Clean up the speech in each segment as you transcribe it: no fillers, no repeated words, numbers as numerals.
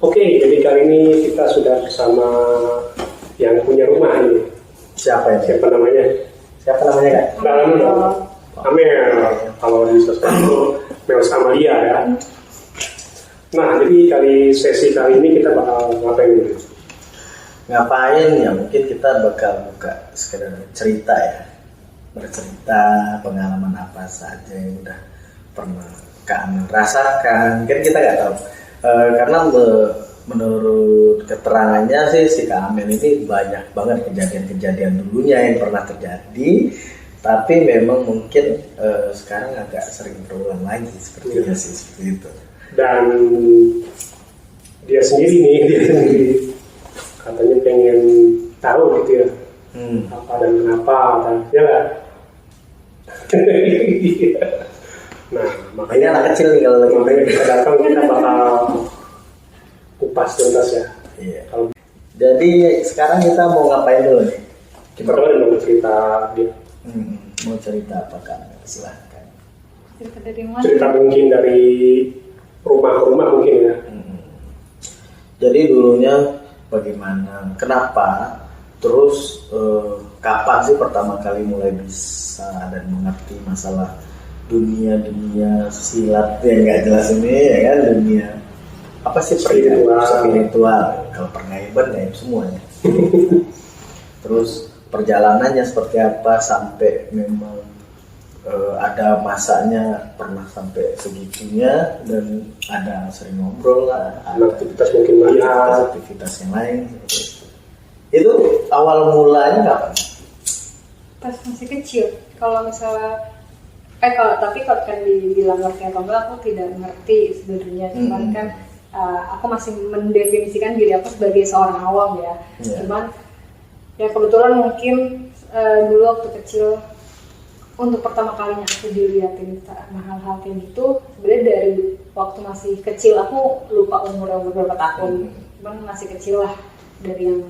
Oke, jadi kali ini kita sudah bersama yang punya rumah ini. Siapa namanya Kak? Kenalan dulu. Amel, kalau di sosmed itu Mel Samalia ya. Nah, jadi sesi kali ini kita bakal ngapain nih? Ngapain ya, mungkin kita bakal buka sekedar cerita ya, bercerita pengalaman apa saja yang udah pernah Kak Amel rasakan. Kan kita nggak tahu, karena menurut keterangannya sih si Kak Amel ini banyak banget kejadian-kejadian dulunya yang pernah terjadi, tapi memang mungkin sekarang agak sering berulang lagi sepertinya sih seperti itu. Dan dia sendiri katanya pengen tahu gitu ya, apa dan kenapa, ya nggak? Nah, Makanya anak kecil nih kalau lagi makanya kita datang, kita bakal kupas tuntas ya. Iya. Jadi sekarang kita mau ngapain dulu nih? Kita mau cerita dia. Mau cerita apa Kak? Silahkan. Cerita dari mana? Cerita mungkin dari rumah ke rumah mungkin ya. Jadi dulunya bagaimana? Kenapa? Terus kapan sih pertama kali mulai bisa dan mengerti masalah dunia silat yang nggak jelas ini ya kan, dunia apa sih spiritual, kalau pergaiban ya semuanya. Terus perjalanannya seperti apa sampai memang ada masanya pernah sampai segitunya, dan ada sering ngobrol lah, ada Aktivitas mungkin melihat aktivitas yang lain. Itu awal mulanya kapan? Pas masih kecil. Kalau misalnya tapi kalau kan dibilang ngerti atau enggak, aku tidak ngerti sebenarnya. Cuman kan aku masih mendefinisikan diri aku sebagai seorang awam ya. Cuman ya kebetulan mungkin dulu waktu kecil, untuk pertama kalinya aku dilihatin hal-hal kayak gitu, sebenarnya dari waktu masih kecil. Aku lupa umur berapa tahun, cuman masih kecil lah, dari yang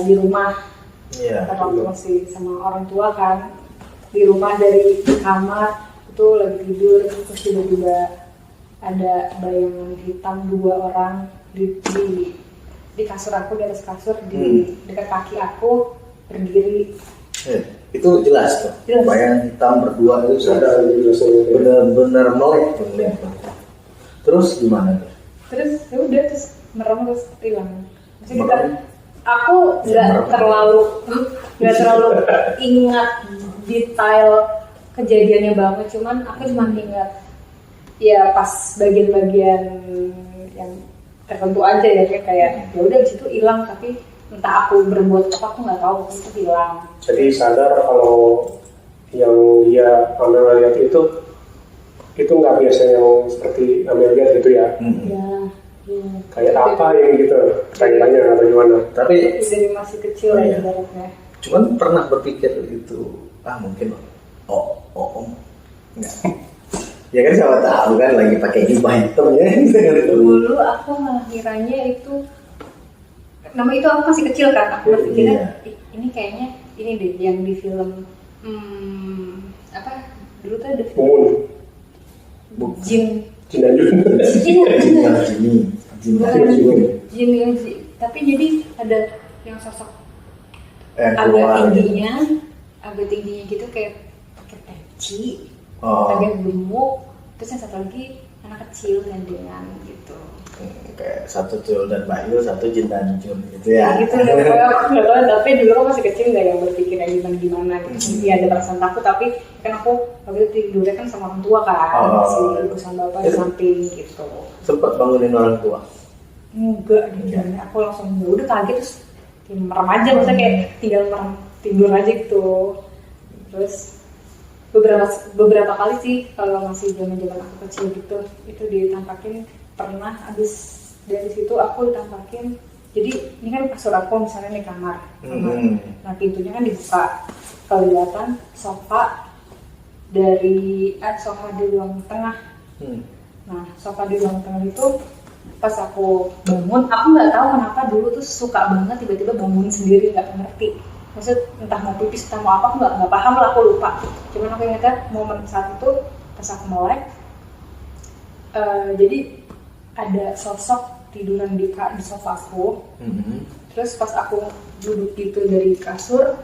di rumah. Karena waktu masih sama orang tua kan, di rumah dari kamar itu lagi tidur, terus tiba-tiba ada bayangan hitam 2 orang di kasur aku, di atas kasur, di dekat kaki aku berdiri. Itu jelas tuh. Bayangan hitam berdua itu ada benar-benar melek tuh. Terus gimana tuh? Terus ya udah, terus merem terus hilang. Maksudnya aku nggak terlalu ingat detail kejadiannya banget, cuman aku cuma ingat ya pas bagian-bagian yang tertentu aja ya, kayak ya udah di situ hilang, tapi entah aku berbuat apa aku nggak tahu, itu hilang. Jadi sadar kalau yang dia Amel lihat itu nggak biasa yang seperti Amel lihat gitu ya. Ya. Kayak apa yang gitu, tanya-tanya atau gimana? Tapi dari masih kecil ya ibaratnya. cuman pernah berpikir itu mungkin enggak. Ya kan siapa tahu kan lagi pakai jubah hitam ya. Dulu aku malah kiranya itu, nama itu aku masih kecil kan, aku berpikirnya ini kayaknya ini deh yang di film apa dulu tuh ada film Jin dan Jun. Jin, tapi jadi ada yang sosok agak tingginya gitu, kayak pakai peci, agak gemuk, terus yang satu lagi anak kecil gandengan gitu. Kayak satu Cul dan Bayu, satu Jin dan Jun gitu ya. Gitu deh, aku nggak tahu, tapi dulu aku masih kecil nggak yang berpikir gimana gitu. Iya ada perasaan takut, tapi kan aku waktu itu tidurnya kan sama orang tua kan, masih ibu sama bapak di samping gitu. Sempat bangunin orang tua? Enggak, aku langsung udah kaget, terus merem aja, maksudnya kayak tinggal merem tidur aja gitu. Terus beberapa kali sih kalau masih zaman aku kecil gitu, itu ditampakin. Pernah abis dari situ aku ditampakin, jadi ini kan kasur aku misalnya di kamar. Nah pintunya kan dibuka, kelihatan sofa di ruang tengah. Nah sofa di ruang tengah itu pas aku bangun, aku nggak tahu kenapa dulu tuh suka banget tiba-tiba bangun sendiri, nggak ngerti. Maksud entah mau pipis entah mau apa, aku nggak paham lah, aku lupa. Cuman aku ingatnya momen saat itu pas aku melek, jadi ada sosok tiduran di sofaku. Terus pas aku duduk gitu dari kasur,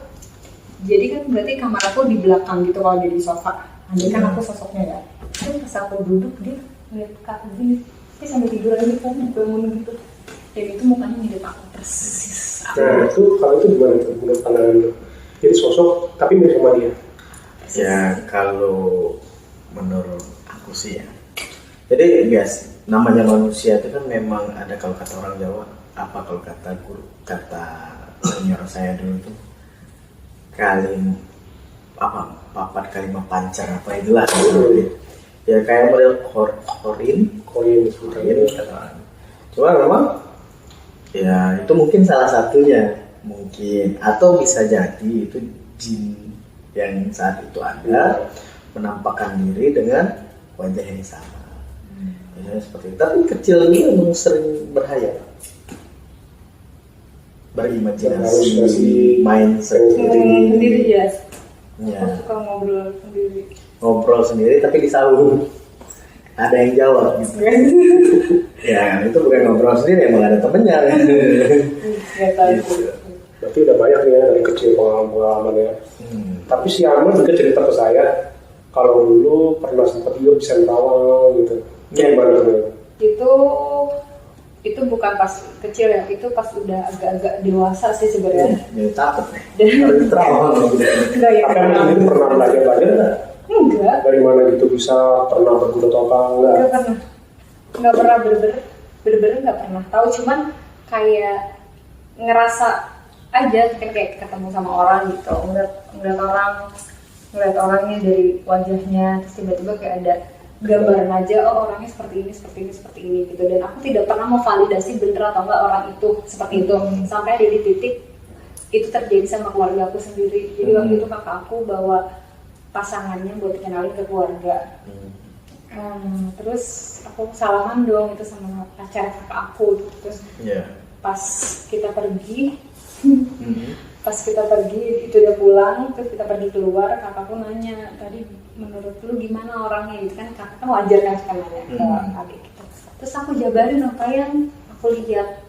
jadi kan berarti kamar aku di belakang gitu kalau dia di sofa. Andai kan aku sosoknya ya. Terus pas aku duduk dia ngeliat ke aku gini, dia sambil tidur aja kan, bangun gitu. Dan itu mukanya mirip aku persis. Nah itu kalau itu gimana tuh menurut pandangan lu? Jadi sosok tapi mirip sama dia. Ya kalau menurut aku sih ya. Jadi bias namanya manusia itu kan memang ada, kalau kata orang Jawa, apa kalau kata guru, kata senior saya dulu tuh, papat kalimat pancar apa itulah gitu. Ya kayak model korin kata orang. Cuma memang ya itu mungkin salah satunya, mungkin, atau bisa jadi itu jin yang saat itu ada menampakkan diri dengan wajah yang sama. Ya, seperti itu. Tapi kecil ini memang sering berhayal, berimajinasi, main sendiri ya. Ya. Aku suka Ngobrol sendiri tapi disahur. Ada yang jawab gitu. Ya itu bukan ngobrol sendiri, emang ada temennya. Gitu. Berarti udah banyak nih ya dari kecil pengalaman-pengalamannya. Tapi si Arman juga cerita ke saya kalau dulu pernah sempat dia bisa nerawang gitu. Gimana tuh? Itu bukan pas kecil ya, itu pas udah agak-agak dewasa sih sebenarnya. Jadi takut nih. Harus terawang gitu. Enggak ya. Tapi itu pernah belajar nggak? Enggak. Dari mana gitu bisa pernah berguna atau apa enggak? Enggak pernah bener-bener nggak pernah tahu, cuman kayak ngerasa aja kan kayak ketemu sama orang gitu, ngeliat orangnya dari wajahnya, terus tiba-tiba kayak ada gambaran aja, oh orangnya seperti ini gitu. Dan aku tidak pernah memvalidasi bener atau enggak orang itu seperti itu, sampai ada di titik itu terjadi sama keluarga aku sendiri. Jadi waktu itu kakak aku bawa pasangannya buat dikenalin ke keluarga. Terus aku salaman dong itu sama pacar kakak aku. Terus pas kita pergi itu udah pulang, terus kita pergi keluar, kakakku nanya, tadi menurut lu gimana orangnya gitu kan, kakak kan wajar kan suka nanya ke adik gitu. Terus aku jabarin apa yang aku lihat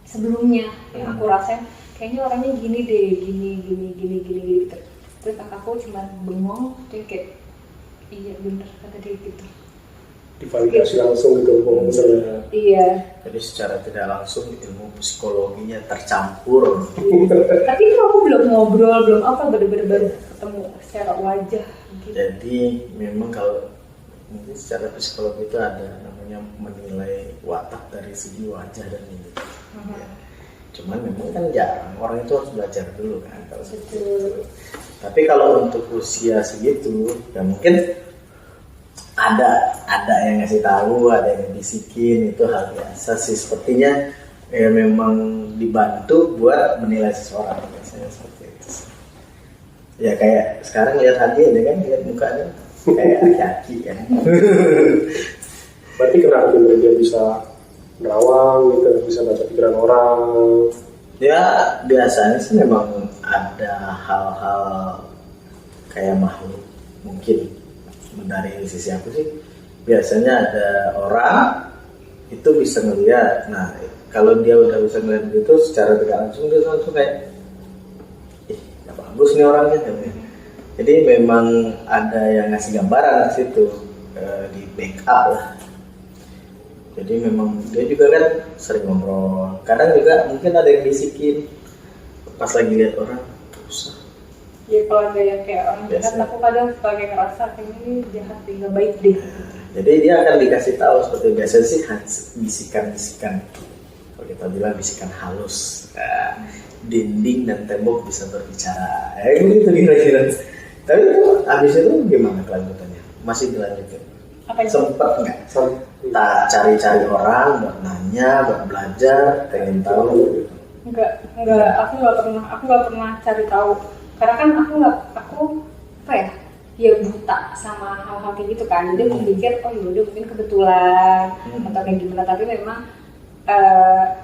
sebelumnya, yang aku rasain kayaknya orangnya gini deh, gini gitu. Terus kakakku cuma bengong, dia kayak iya bener kata dia gitu. Divalidasi langsung gitu, bener. Iya. Jadi secara tidak langsung ilmu psikologinya tercampur. Tapi itu aku belum ngobrol, belum apa, bener-bener ketemu secara wajah. Gitu. Jadi memang kalau mungkin secara psikologi itu ada namanya menilai watak dari segi wajah dan ini. Ya. Cuman memang kan jarang, orang itu harus belajar dulu kan kalau seperti itu. Tapi kalau untuk usia segitu, ya mungkin ada yang ngasih tahu, ada yang bisikin, itu hal biasa sih. Sepertinya ya memang dibantu buat menilai seseorang, biasanya seperti itu. Ya kayak sekarang lihat Hadi ini kan, lihat mukanya kayak aki-aki kan. Berarti kenapa dia bisa nerawang gitu, bisa baca pikiran orang? Ya biasanya sih memang ada hal-hal kayak makhluk, mungkin dari sisi aku sih biasanya ada orang itu bisa ngeliat. Nah kalau dia udah bisa ngeliat gitu secara tidak langsung, dia langsung kayak ya bagus nih orangnya. Jadi memang ada yang ngasih gambaran di situ, di backup lah. Jadi memang dia juga kan sering ngobrol. Kadang juga mungkin ada yang bisikin pas lagi lihat orang usah. Ya kalau ada yang kayak orang jahat, aku kadang sebagai ngerasa kayak ini jahat, nggak baik deh. Jadi dia akan dikasih tahu seperti biasa sih, bisikan-bisikan. Kalau kita bilang bisikan halus. Dinding dan tembok bisa berbicara. Gitu kira-kira. Tapi itu habis itu gimana kelanjutannya? Masih dilanjutin? Sempet nggak? Tak cari-cari orang, buat nanya, buat belajar, pengen tahu. Enggak, aku nggak pernah cari tahu. Karena kan aku apa ya buta sama hal-hal kayak gitu kan. Jadi aku pikir oh yaudah mungkin kebetulan atau kayak gimana. Tapi memang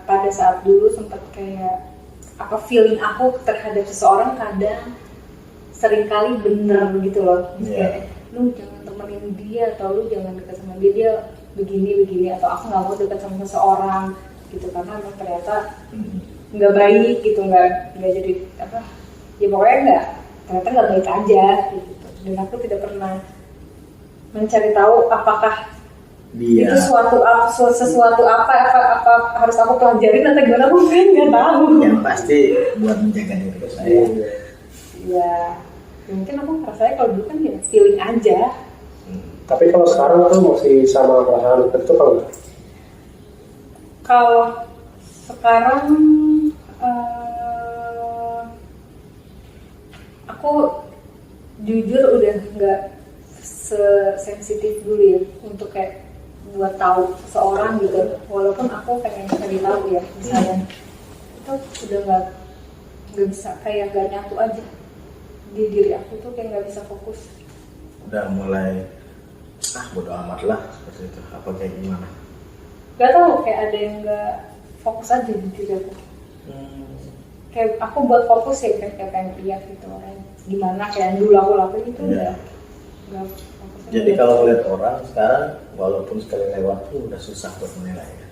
pada saat dulu sempat kayak apa feeling aku terhadap seseorang kadang seringkali bener gitu loh. Kayak lu jangan temenin dia atau lu jangan dekat sama dia begini atau aku nggak mau dekat sama seseorang gitu karena emang ternyata nggak baik gitu, nggak jadi apa ya pokoknya ternyata nggak baik aja gitu. Dan aku tidak pernah mencari tahu apakah Dia itu sesuatu apa harus aku pelajarin atau gimana, aku kan nggak tahu. yang pasti buat menjaga diri saya. Ya mungkin aku rasanya kalau dulu kan ya feeling aja. Tapi kalau sekarang tuh masih sama perasaan itu kalau nggak? Kalau sekarang aku jujur udah nggak sesensitif dulu ya untuk kayak buat tahu seseorang gitu, walaupun aku pengen cari tahu ya misalnya itu udah nggak bisa, kayak nggak nyatu aja di diri aku tuh, kayak nggak bisa fokus. Udah mulai bodo amat lah seperti itu, apa kayak gimana? Gak tahu, kayak ada yang nggak fokus aja di diri aku. Kayak aku buat fokus ya kayak pengen lihat gitu orang gimana kayak yang dulu aku lakuin itu udah nggak fokus aja. Jadi kalau ngeliat orang sekarang walaupun sekali lewat tuh udah susah buat menilai ya.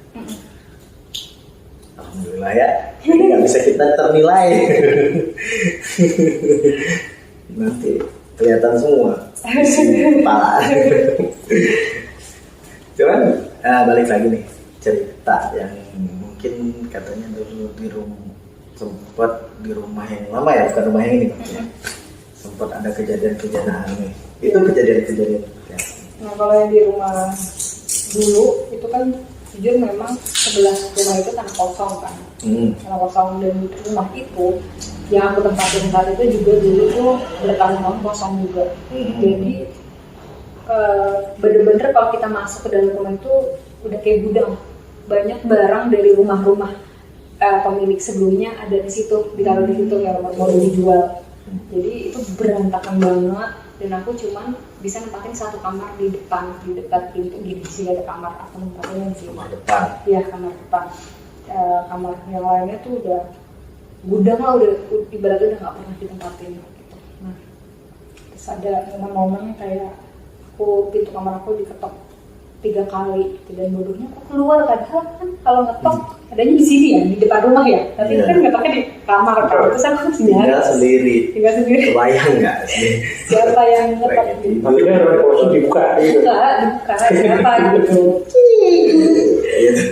Alhamdulillah ya, jadi nggak bisa kita ternilai. Nanti kelihatan semua isi kepala. Cuman balik lagi nih cerita yang mungkin katanya dulu sempat di rumah yang lama ya, bukan rumah yang ini ya. Sempat ada kejadian-kejadian aneh. Itu kejadian-kejadian ya. Nah kalau yang di rumah dulu itu kan jujur memang sebelah rumah itu tanah kosong kan, tanah kosong, dan rumah itu yang aku tempatin saat itu juga dulu tuh bertahun-tahun kosong juga. Jadi bener-bener kalau kita masuk ke dalam rumah itu udah kayak gudang, banyak barang dari rumah-rumah pemilik sebelumnya ada di situ, ditaruh di situ yang mau dijual. Jadi itu berantakan banget, dan aku cuman bisa nempatin satu kamar di depan, di dekat pintu di sini ada kamar, aku nempatinnya di sini. Kamar depan. Iya, kamar depan. Kamar yang lainnya tuh udah gudang lah, udah ibaratnya udah nggak pernah ditempatin gitu. Nah, terus ada momen-momen kayak pintu kamar aku diketok 3 kali gitu, dan bodohnya aku keluar, padahal kan kalau ngetok adanya di sini ya, di depan rumah ya, tapi kan ngetoknya di kamar kan, terus aku harus tinggal sendiri. Kebayang nggak sih siapa yang ngetok gitu? Akhirnya ada proses dibuka gitu. Dibuka siapa gitu.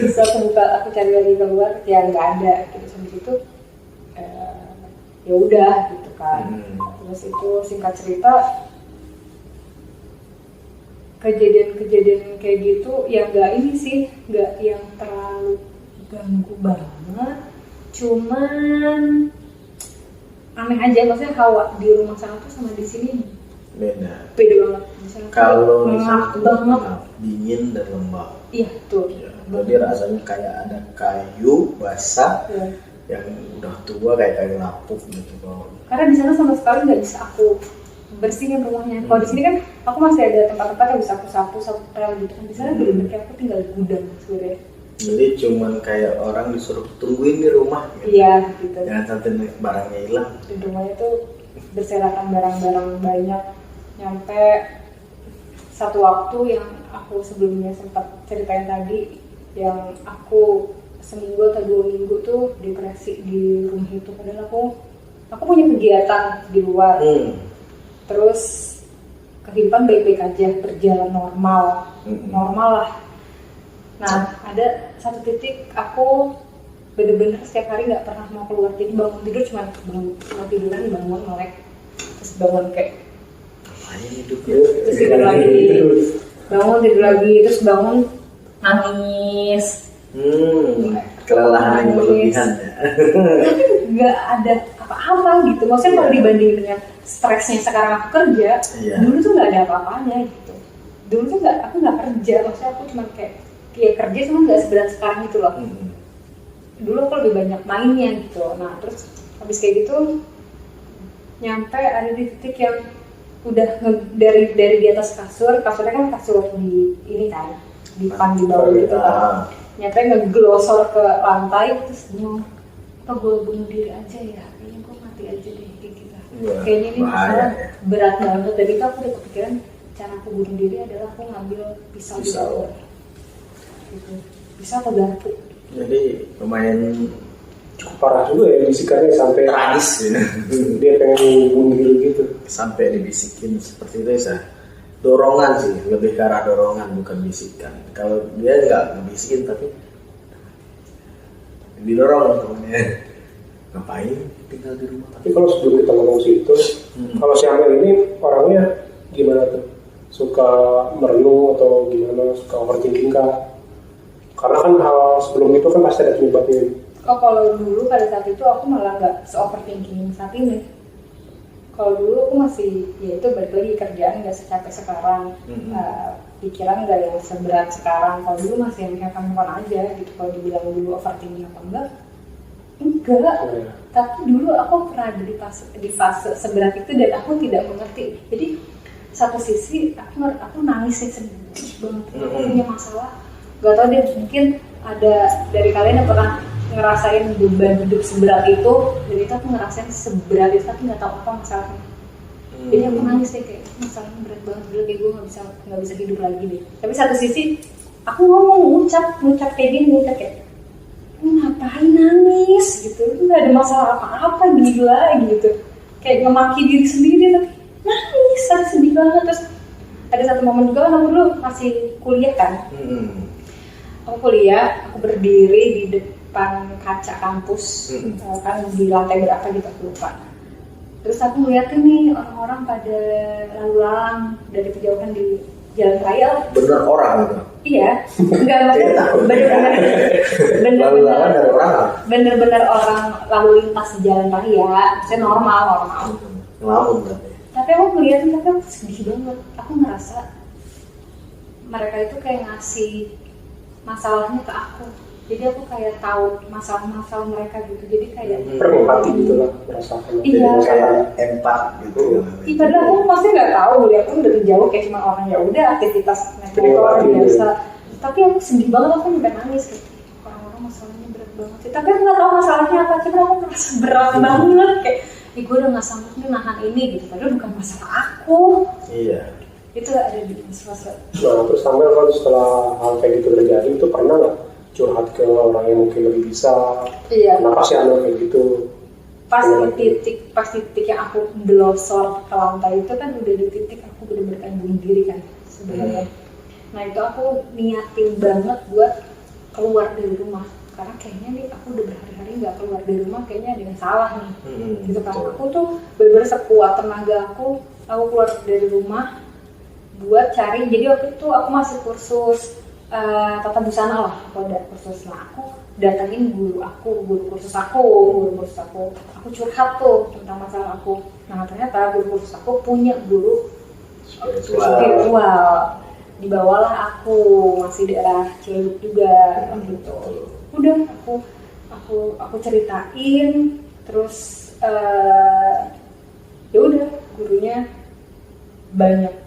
Terus aku buka, aku cari lagi keluar, ya nggak ada gitu. Sampai itu ya udah gitu kan. Terus itu singkat cerita, kejadian-kejadian kayak gitu ya nggak ini sih, nggak yang terlalu ganggu banget, cuman aneh aja. Maksudnya hawa di rumah sana tuh sama di sini beda banget. Misalnya kalau ngap misalnya banget, dingin dan lembab iya tuh ya, jadi rasanya kayak ada kayu basah ya. Yang udah tua kayak kayu lapuk gitu bawah. Karena di sana sama sekali nggak bisa aku bersihin rumahnya. Kalau di sini kan aku masih ada tempat-tempat yang bisa aku sapu pel gitu kan. Di sana bener-bener kayak aku tinggal di gudang sebenarnya. Jadi cuman kayak orang disuruh tungguin di rumah gitu. Iya gitu. Jangan sampai barangnya hilang. Di rumahnya tuh berserakan barang-barang banyak. Nyampe satu waktu yang aku sebelumnya sempat ceritain tadi, yang aku seminggu atau 2 minggu tuh depresi di rumah itu. Padahal aku punya kegiatan di luar. Terus kehidupan baik-baik aja, berjalan normal lah. Nah ada satu titik aku bener-bener setiap hari nggak pernah mau keluar. Jadi bangun tidur cuma tiduran, bangun melek, terus bangun kayak hidupnya terus tidur lagi, bangun tidur lagi, terus bangun nangis. Kelelahan yang berlebihan ya. Tapi nggak ada apa-apa gitu. Maksudnya kalau dibanding dengan stresnya sekarang aku kerja, dulu tuh nggak ada apa-apanya gitu. Dulu tuh aku nggak kerja, maksudnya aku cuma kayak kerja cuma nggak seberat sekarang gitu loh. Dulu aku lebih banyak mainnya gitu. Nah terus habis kayak gitu nyampe ada di titik yang udah dari di atas kasurnya kan kasur di ini kan, dipan di bawah gitu kan. Nyampe ngeglosor ke lantai, terus bingung, apa gue bunuh diri aja ya, kayaknya gue mati aja deh kayak gitu. Kayaknya ini masalah berat banget. Dari itu aku udah kepikiran cara aku bunuh diri adalah aku ngambil pisau di bawah. gitu, bisa atau garpu. Jadi lumayan Cukup parah juga ya bisikannya sampai tragis ya. dia pengen bunuh diri gitu. Sampai dibisikin seperti itu ya. Dorongan sih, lebih ke arah dorongan bukan bisikan. Kalau dia nggak ngebisikin tapi didorong temennya. Ngapain tinggal di rumah? Tapi kalau sebelum kita ngomong situ, kalau si Amel ini orangnya gimana tuh? Suka merenung atau gimana? Suka overthinking kah? Karena kan hal sebelum itu kan pasti ada penyebabnya. Oh, kalau dulu pada saat itu aku malah nggak se-overthinking saat ini. Kalau dulu aku masih, ya itu balik lagi kerjaan nggak secapek sekarang, pikiran nggak yang seberat sekarang. Kalau dulu masih yang kapan-kapan aja gitu. Kalau dibilang dulu overthinking apa enggak. Tapi dulu aku pernah ada di fase seberat itu dan aku tidak mengerti. Jadi satu sisi aku nangis sedih banget, aku punya masalah. Gak tau deh, mungkin ada dari kalian yang pernah ngerasain beban hidup seberat itu, dan itu aku ngerasain seberat itu tapi nggak tahu apa masalahnya. Jadi aku nangis deh kayak masalahnya berat banget, dulu kayak gue nggak bisa hidup lagi deh. Tapi satu sisi aku ngucap kayak gini, kayak ngapain nangis gitu, nggak ada masalah apa-apa gila gitu, kayak ngemaki diri sendiri tapi nangis, aku sedih banget. Terus ada satu momen juga kan aku dulu masih kuliah kan, aku kuliah, aku berdiri di depan kaca kampus, kan di lantai berapa gitu aku lupa. Terus aku ngeliatin nih orang-orang pada lalu lalang dari kejauhan di jalan raya. Bener orang gitu. Iya, enggak bener-bener orang lalu lintas di jalan raya, saya normal. Ngelamun tapi. Tapi aku ngeliatin, tapi aku sedih banget. Aku ngerasa mereka itu kayak ngasih masalahnya ke aku. Jadi aku kayak tahu masalah-masalah mereka gitu. Jadi kayak berempati gitu lah, merasakan. Iya, kayak empat gitu. Iya, padahal aku pasti nggak tahu, lihat pun dari jauh kayak cuma orang ya udah aktivitas motor biasa. Tapi aku sedih banget, aku sampai nangis gitu. Orang-orang masalahnya berat banget sih. Tapi aku nggak tahu masalahnya apa, cuma aku merasa berat banget kayak, gue udah nggak sanggup nih nahan ini gitu. Padahal bukan masalah aku. Iya. Itu ada di masa. Nah, terus sampai kalau setelah hal kayak gitu terjadi, itu pernah nggak curhat ke orang yang mungkin lebih bisa? Iya. Kenapa sih Amel kayak gitu? Pas titik yang aku belosor ke lantai itu kan udah di titik aku benar-benar bunuh diri kan sebenarnya. Nah itu aku niatin banget buat keluar dari rumah karena kayaknya nih aku udah berhari-hari nggak keluar dari rumah, kayaknya ada yang salah nih. Gitu kan, aku tuh benar-benar sekuat tenaga aku keluar dari rumah buat cari. Jadi waktu itu aku masih kursus tata busana lah, aku ada kursus. Nah aku datangin guru kursus aku curhat tuh tentang masalah aku. Nah ternyata guru kursus aku punya guru spiritual. Dibawalah aku, masih daerah Ciledug juga gitu. Udah aku ceritain, terus ya udah gurunya banyak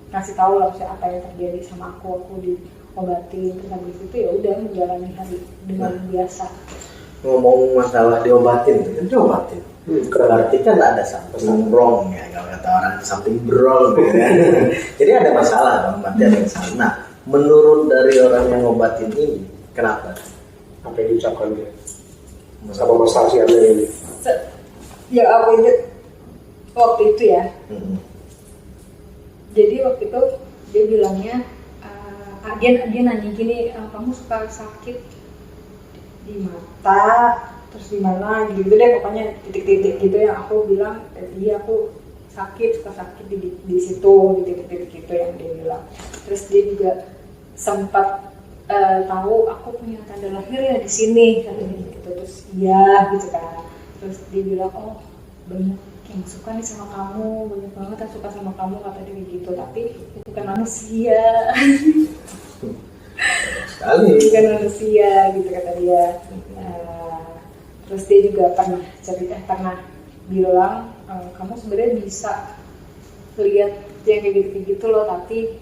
ngasih tahu lah apa yang terjadi sama aku diobatin. Terus habis itu ya udah menjalani hari dengan biasa. Ngomong masalah diobatin, kan diobatin. Berarti kan ada something wrong ya, kalau kata orang something wrong gitu kan. Jadi ada masalah dong, berarti ada masalah. Nah, menurut dari orang yang ngobatin ini, kenapa? Apa yang diucapkan dia sama masalah si Amel ini? Ya aku ingat waktu itu ya. Jadi waktu itu dia bilangnya, dia nanya gini, kamu suka sakit di mata, terus di mana gitu deh, pokoknya titik-titik gitu yang aku bilang, iya aku suka sakit di situ, di titik-titik itu yang dia bilang. Terus dia juga sempat tahu aku punya tanda lahir ya di sini katanya gitu. Terus iya gitu kan. Terus dia bilang, oh banyak yang suka nih sama kamu, banyak banget yang suka sama kamu kata dia gitu, tapi itu kan manusia. Sekali. Bukan manusia gitu kata dia. Terus dia juga pernah bilang, kamu sebenarnya bisa lihat yang kayak gitu loh, tapi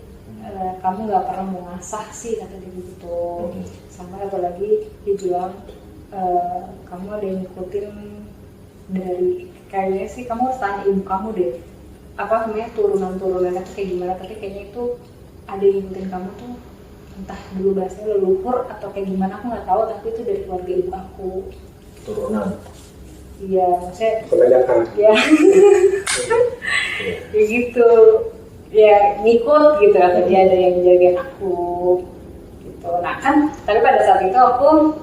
kamu nggak pernah mengasah sih kata dia gitu. Sama satu lagi dia bilang, kamu ada yang ngikutin dari kayaknya sih kamu harus tanya ibu kamu deh, apa namanya turunan-turunannya tuh kayak gimana, tapi kayaknya itu ada yang ngikutin kamu tuh entah dulu bahasanya leluhur atau kayak gimana aku nggak tahu, tapi itu dari keluarga ibu aku. Turunan. Iya, maksudnya kebanyakan. ya ya gitu, ya ngikut gitu, atau dia ada yang jagain aku gitu. Nah kan tapi pada saat itu aku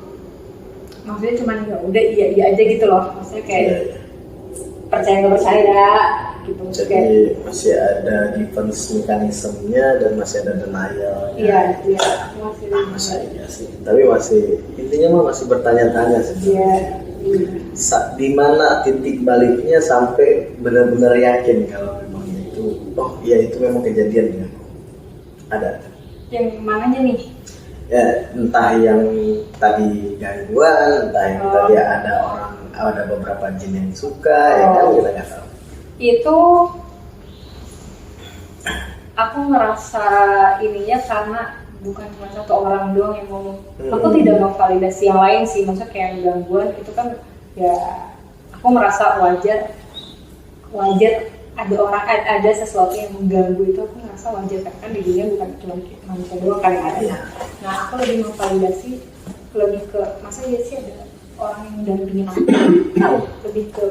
maksudnya cuman ya udah iya iya aja gitu loh, maksudnya kayak percaya nggak percaya gitu. Jadi Kayak, masih ada defense mekanismenya dan masih ada denial. iya masih Masa iya sih. Tapi masih intinya mah masih bertanya-tanya sih. iya. Di mana titik baliknya sampai benar-benar yakin kalau memang itu, oh iya itu memang kejadian dengan aku. Ada. Yang mananya nih? Ya entah yang tadi gangguan, entah yang tadi ada beberapa jin yang suka, ya kan kita nggak tahu. Itu aku ngerasa ininya karena bukan cuma satu orang doang yang ngomong. Aku tidak memvalidasi yang lain sih, maksudnya kayak gangguan itu kan ya aku merasa wajar ada sesuatu yang mengganggu itu, aku ngerasa wajar kan di dunia bukan cuma manusia doang kan yang ada. Nah aku lebih memvalidasi lebih ke masa ya sih ada orang yang mendampingin aku lebih ke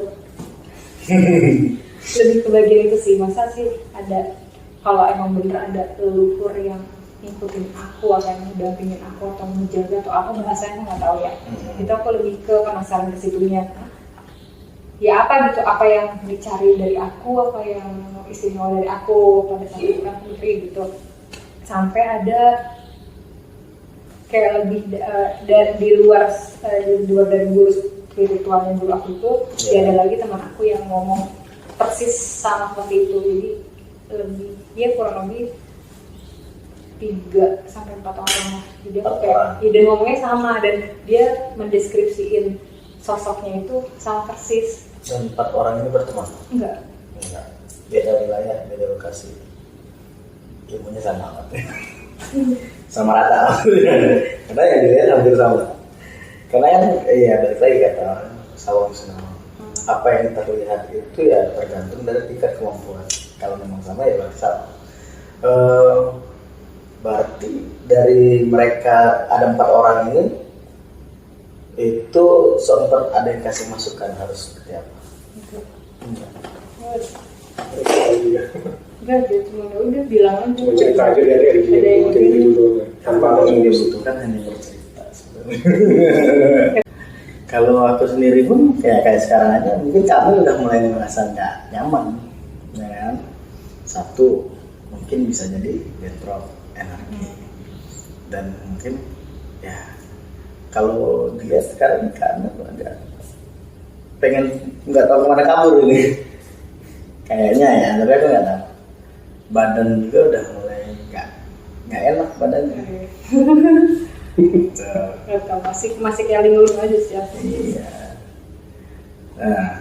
bagian itu sih, masa sih ada, kalau emang bener ada leluhur yang ngikutin aku atau yang mendampingin aku atau menjaga atau apa bahasanya nggak tahu ya. Itu aku lebih ke penasaran ke situnya. Ya apa gitu, apa yang dicari dari aku, apa yang istimewa dari aku pada saat itu kan putri gitu. Sampai ada kayak lebih di luar dari guru spiritualnya guru aku itu, ya ada lagi teman aku yang ngomong persis sama seperti itu. Jadi lebih dia kurang lebih 3-4 orang lah. Jadi aku kayak dia ngomongnya sama dan dia mendeskripsiin sosoknya itu sama persis. Dan 4 orang ini berteman? Enggak. Beda wilayah, beda lokasi. Ilmunya sama banget. Sama rata. Karena yang dilihat hampir sama. Karena yang balik lagi kata Sawang Senama. Apa yang terlihat itu ya tergantung dari tingkat kemampuan. Kalau memang sama ya berarti sama. Berarti dari mereka ada 4 orang ini itu sempat ada yang kasih masukan harus seperti apa? Enggak, dia cuma udah bilang aja. Cuma cerita aja dia ada yang dulu tanpa Ini itu kan hanya bercerita sebenarnya. Kalau aku sendiri pun kayak sekarang aja mungkin kamu udah mulai merasa nggak nyaman, ya kan? Satu mungkin bisa jadi bentrok energi dan mungkin ya kalau dia sekarang karena agak pengen nggak tahu kemana kabur ini kayaknya ya, tapi aku nggak tahu. Badan juga udah mulai nggak enak badannya. Nggak tahu, masih kayak linglung aja sih aku. Iya. Nah,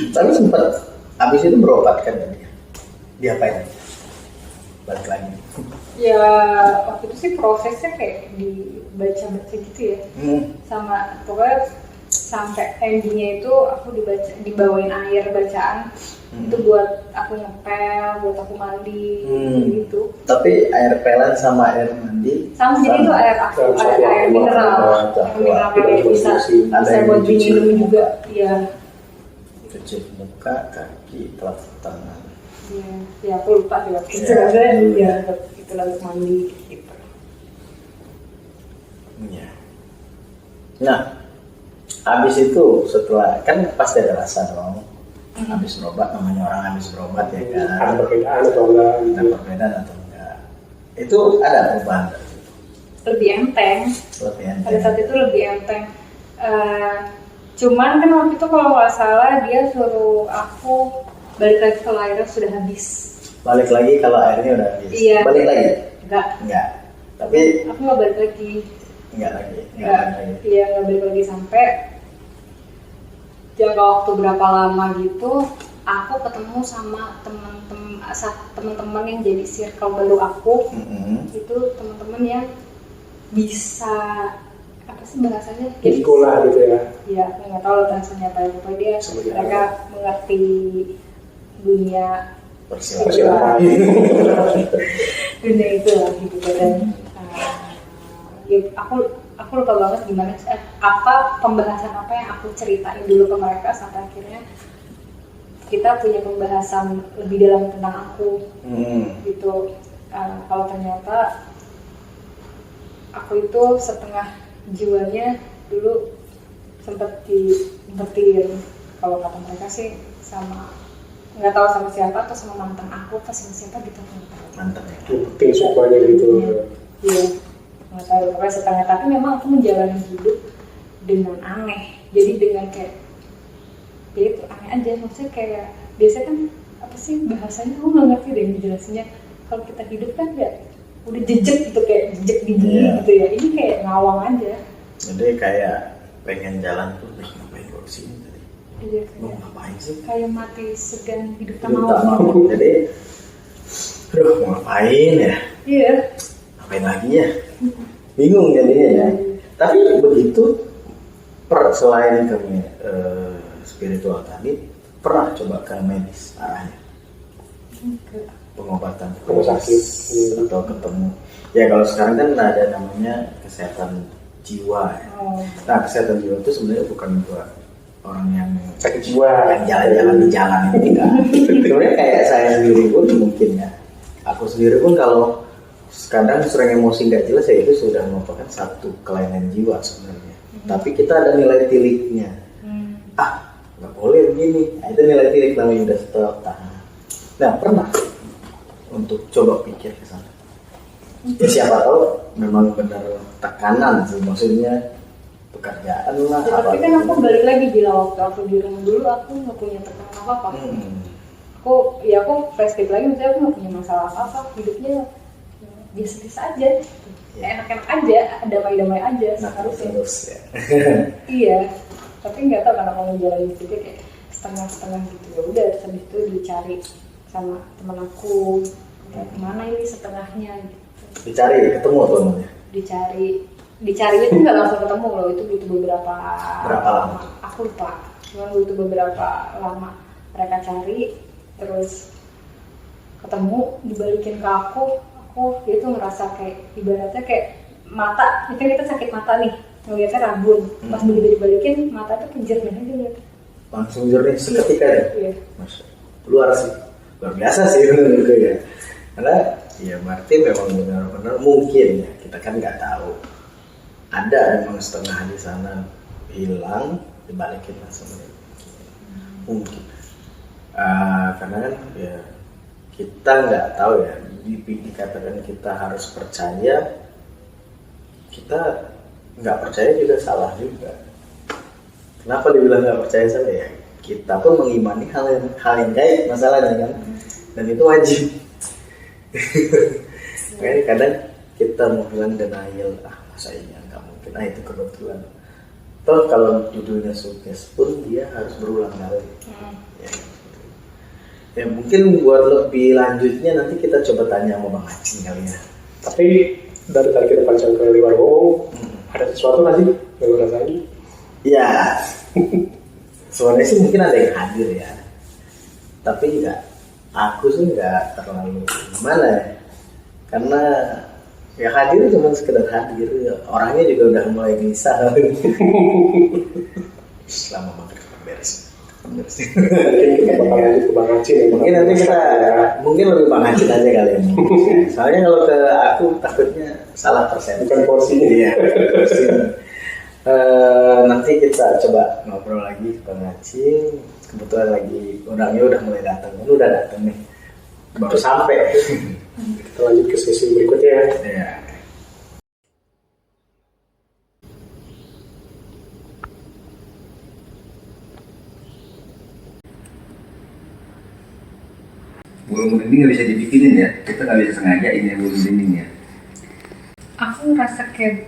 tapi sempat habis itu berobat kan dia. Diapain? Balik lagi. Ya waktu itu sih prosesnya kayak dibaca-baca gitu ya. Sama pokoknya sampai endingnya itu aku dibawain air bacaan. Itu buat aku ngepel, buat aku mandi gitu. Tapi air pelan sama air mandi sama jadi itu air mineral kayak bisa buat diminum juga. Iya. Cuci muka, kaki, telapak tangan. Ya aku lupa sih waktu itu ya itu lalu mandi gitu. Iya. Nah, habis itu setelah kan pasti ada rasa dong. Habis berobat, namanya orang habis berobat ya kan. Ada perbedaan atau enggak? Ada perbedaan atau enggak? Itu ada perubahan. Lebih enteng. Pada saat itu lebih enteng. Cuman kan waktu itu kalau nggak salah dia suruh aku balik lagi kalau airnya sudah habis. Balik lagi kalau airnya udah habis. Iya. Balik lagi? Enggak. Tapi aku nggak balik lagi. Enggak lagi. Iya nggak balik lagi sampai jangka waktu berapa lama gitu. Aku ketemu sama teman-teman yang jadi circle baru aku. Itu teman-teman yang bisa apa sih bahasanya? Jadi sekolah gitu ya? Iya, aku nggak tahu bahasanya apa. Dia mereka mengerti dunia persilapan. dunia itu lah gitu dan ya aku lupa banget gimana apa pembahasan apa yang aku ceritain dulu ke mereka sampai akhirnya kita punya pembahasan lebih dalam tentang aku gitu. Kalau ternyata aku itu setengah jiwanya dulu sempat diintertiin, kalau kata mereka sih sama nggak tahu sama siapa atau sama mantan aku atau sama siapa gitu, Mantap ya. penting semuanya gitu. Iya, nggak tahu pokoknya setengah. Tapi memang aku menjalani hidup dengan aneh, jadi dengan kayak ya itu aneh aja, maksudnya kayak biasanya kan apa sih bahasanya, aku nggak ngerti deh menjelasnya. Kalau kita hidup kan ya udah jejak gitu, kayak jejak di bumi gitu ya, ini kayak ngawang aja. Jadi kayak pengen jalan tuh, ngapain gue kesini tadi? Iya, Mau ngapain sih? kayak mati segan hidup tak Hidup tak mau. mau. Jadi, aduh mau ngapain ya? Iya. Ngapain lagi ya? Bingung jadinya ya. Tapi begitu, selain ke spiritual tadi, pernah coba ke medis arahnya? Pengobatan Rumah sakit. atau ketemu ya, kalau sekarang kan ada namanya kesehatan jiwa ya. Nah, kesehatan jiwa itu sebenarnya bukan buat orang yang Sakit jiwa. yang jalan-jalan di jalan itu enggak. Sebenarnya kayak saya sendiri pun mungkin ya, aku sendiri pun kalau kadang sering emosi nggak jelas ya, itu sudah merupakan satu kelainan jiwa sebenarnya. Tapi kita ada nilai tiliknya. Nggak boleh begini. Nah, itu nilai tilik namanya udah stop. Nah, pernah untuk coba pikir ke sana. Ya, siapa tahu memang benar tekanan sih, maksudnya pekerjaan lah. Ya, tapi kan aku balik lagi bilang waktu aku di rumah dulu aku nggak punya tekanan apa-apa. Aku flashback lagi, misalnya aku nggak punya masalah apa-apa, hidupnya biasa-biasa aja, enak-enak aja, damai-damai aja seharusnya. Terus ya. Iya, tapi nggak tahu karena mau menjalani itu kayak setengah-setengah gitu. Ya udah, habis itu dicari sama teman aku, kayak kemana ini setengahnya gitu. Dicari ketemu temennya. Dicari itu nggak langsung ketemu loh, itu butuh beberapa lama? Aku lupa, cuma butuh beberapa lama mereka cari, terus ketemu, dibalikin ke aku itu ngerasa kayak ibaratnya kayak mata, itu kita sakit mata nih, ngeliatnya rabun, pas begitu dibalikin mata tuh kejernih aja lihat. Langsung jernih seketika ya. Iya. Luar biasa sih menurutku ya. Karena ya berarti memang benar-benar mungkin ya, kita kan nggak tahu. Ada memang setengah di sana hilang, dibalikin langsung. Mungkin. Karena kan ya kita nggak tahu ya, dikatakan kita harus percaya, kita nggak percaya juga salah juga. Kenapa dibilang nggak percaya salah ya? Kita pun mengimani hal yang gaib masalahnya kan, dan itu wajib. Makanya kadang kita mau bilang denial, masa ini nggak mungkin, itu kebetulan. Toh kalau judulnya sukses pun dia harus berulang kali. Ya mungkin buat lebih lanjutnya nanti kita coba tanya sama Bang Acing kali ya. Tapi dari tadi kita panjang ke luar ada sesuatu nggak sih yang lo rasain? Ya, sebenarnya sih mungkin ada yang hadir ya, tapi aku sih nggak terlalu gimana ya, karena ya hadir cuma sekedar hadir, ya. Orangnya juga udah mulai bisa. Selama banget beres. Mungkin kita bakal lanjut ke Bang Acin ya. Mungkin nanti kita mungkin lebih Bang Acin aja kali ini. Soalnya kalau ke aku takutnya salah persepsi. Bukan porsinya. Iya. Nanti kita coba ngobrol lagi ke Bang Acin. Kebetulan lagi orangnya udah mulai datang. Udah datang nih. Baru sampai. Kita lanjut ke sesi berikutnya ya. Iya. Bulu merinding nggak bisa dibikinin ya, kita nggak bisa sengaja ini bulu merinding ya. Aku ngerasa kayak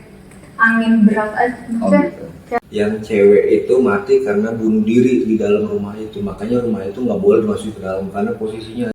angin berat aja, maksudnya Gitu. Yang cewek itu mati karena bunuh diri di dalam rumah itu, makanya rumah itu nggak boleh masuk ke dalam karena posisinya